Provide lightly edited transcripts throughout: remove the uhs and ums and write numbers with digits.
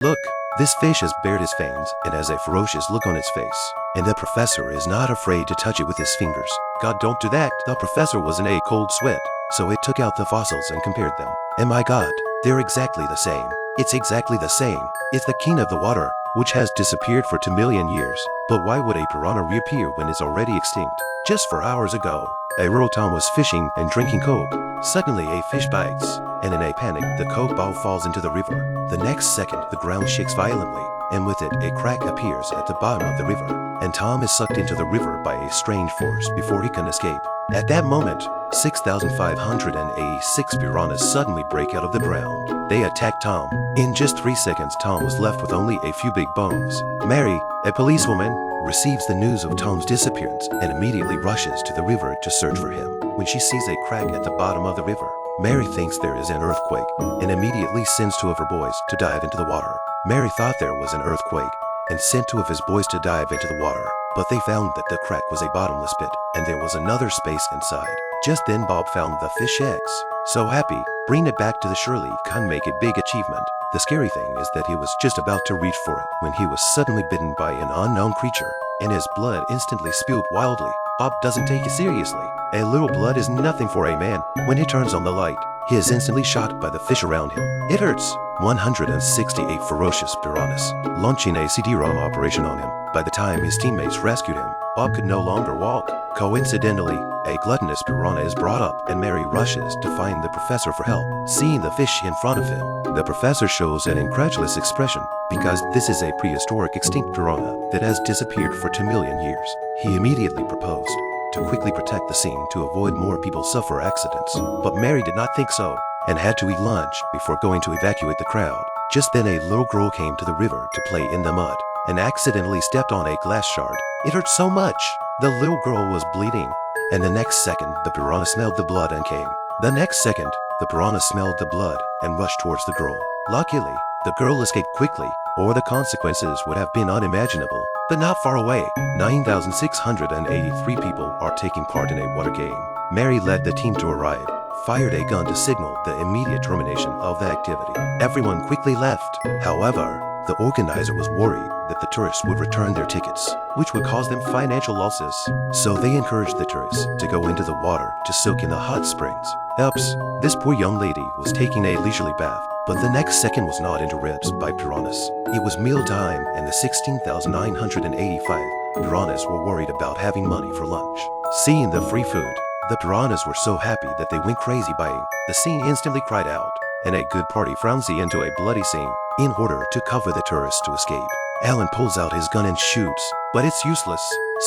Look, this fish has bared his fangs and has a ferocious look on its face, and the professor is not afraid to touch it with his fingers. God, don't do that. The professor was in a cold sweat, so it took out the fossils and compared them. And my God, they're exactly the same. It's exactly the same. It's the king of the water, which has disappeared for 2 million years. But why would a piranha reappear when it's already extinct? Just 4 hours ago, a rural Tom was fishing and drinking Coke. Suddenly a fish bites, and in a panic, the Coke bottle falls into the river. The next second, the ground shakes violently, and with it, a crack appears at the bottom of the river, and Tom is sucked into the river by a strange force before he can escape. At that moment, 6,586 piranhas suddenly break out of the ground. They attack Tom. In just 3 seconds, Tom was left with only a few big bones. Mary, a policewoman, receives the news of Tom's disappearance and immediately rushes to the river to search for him. When she sees a crack at the bottom of the river, Mary thinks there is an earthquake and immediately sends 2 of her boys to dive into the water. Mary thought there was an earthquake and sent 2 of his boys to dive into the water, but they found that the crack was a bottomless pit and there was another space inside. Just then Bob found the fish eggs. So happy, bring it back to the Shirley can make a big achievement. The scary thing is that he was just about to reach for it when he was suddenly bitten by an unknown creature, and his blood instantly spewed wildly. Bob doesn't take it seriously. A little blood is nothing for a man. When he turns on the light, he is instantly shot by the fish around him. It hurts. 168 ferocious piranhas, launching a CD-ROM operation on him. By the time his teammates rescued him, Bob could no longer walk. Coincidentally, a gluttonous piranha is brought up and Mary rushes to find the professor for help. Seeing the fish in front of him, the professor shows an incredulous expression because this is a prehistoric extinct piranha that has disappeared for 2 million years. He immediately proposed to quickly protect the scene to avoid more people suffer accidents. But Mary did not think so and had to eat lunch before going to evacuate the crowd. Just then a little girl came to the river to play in the mud and accidentally stepped on a glass shard. It hurt so much. The little girl was bleeding, and the next second the piranha smelled the blood and came. The next second, the piranha smelled the blood and rushed towards the girl. Luckily, the girl escaped quickly, or the consequences would have been unimaginable. But not far away, 9,683 people are taking part in a water game. Mary led the team to arrive, fired a gun to signal the immediate termination of the activity. Everyone quickly left. However, the organizer was worried that the tourists would return their tickets, which would cause them financial losses. So they encouraged the tourists to go into the water to soak in the hot springs. Oops, this poor young lady was taking a leisurely bath, but the next second was gnawed into ribs by piranhas. It was mealtime and the 16,985 piranhas were worried about having money for lunch. Seeing the free food, the piranhas were so happy that they went crazy buying. The scene instantly cried out, and a good party frenzy into a bloody scene in order to cover the tourists to escape. Alan pulls out his gun and shoots, but it's useless.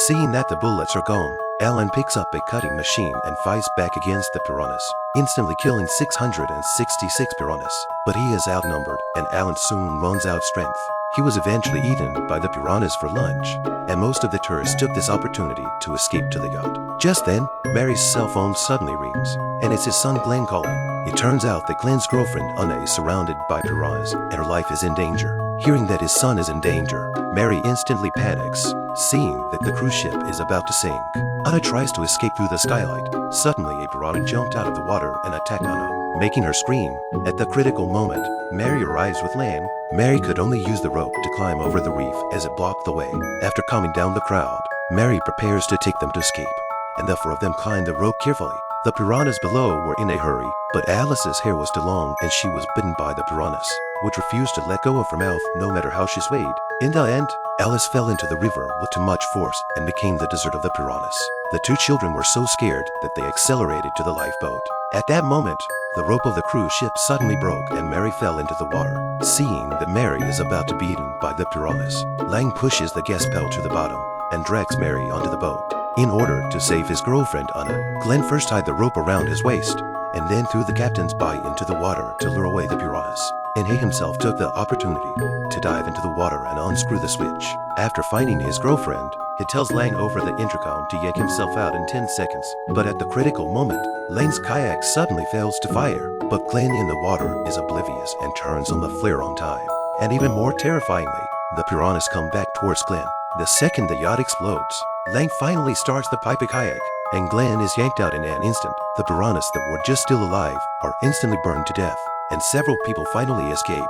Seeing that the bullets are gone, Alan picks up a cutting machine and fights back against the piranhas, instantly killing 666 piranhas. But he is outnumbered, and Alan soon runs out of strength. He was eventually eaten by the piranhas for lunch, and most of the tourists took this opportunity to escape to the yacht. Just then, Mary's cell phone suddenly rings, and it's his son Glenn calling. It turns out that Glenn's girlfriend, Anna, is surrounded by piranhas, and her life is in danger. Hearing that his son is in danger, Mary instantly panics, seeing that the cruise ship is about to sink. Anna tries to escape through the skylight. Suddenly, a piranha jumped out of the water and attacked Anna, making her scream. At the critical moment, Mary arrives with Lamb. Mary could only use the rope to climb over the reef as it blocked the way. After calming down the crowd, Mary prepares to take them to escape, and the 4 of them climb the rope carefully. The piranhas below were in a hurry, but Alice's hair was too long and she was bitten by the piranhas, which refused to let go of her mouth no matter how she swayed. In the end, Alice fell into the river with too much force and became the dessert of the piranhas. The 2 children were so scared that they accelerated to the lifeboat. At that moment, the rope of the cruise ship suddenly broke and Mary fell into the water. Seeing that Mary is about to be eaten by the piranhas, Lang pushes the gas pedal to the bottom and drags Mary onto the boat. In order to save his girlfriend, Anna, Glenn first tied the rope around his waist and then threw the captain's body into the water to lure away the piranhas. And he himself took the opportunity to dive into the water and unscrew the switch. After finding his girlfriend, he tells Lang over the intercom to yank himself out in 10 seconds. But at the critical moment, Lang's kayak suddenly fails to fire. But Glenn in the water is oblivious and turns on the flare on time. And even more terrifyingly, the piranhas come back towards Glenn. The second the yacht explodes, Lang finally starts the pipe kayak, and Glenn is yanked out in an instant. The piranhas that were just still alive are instantly burned to death, and several people finally escape.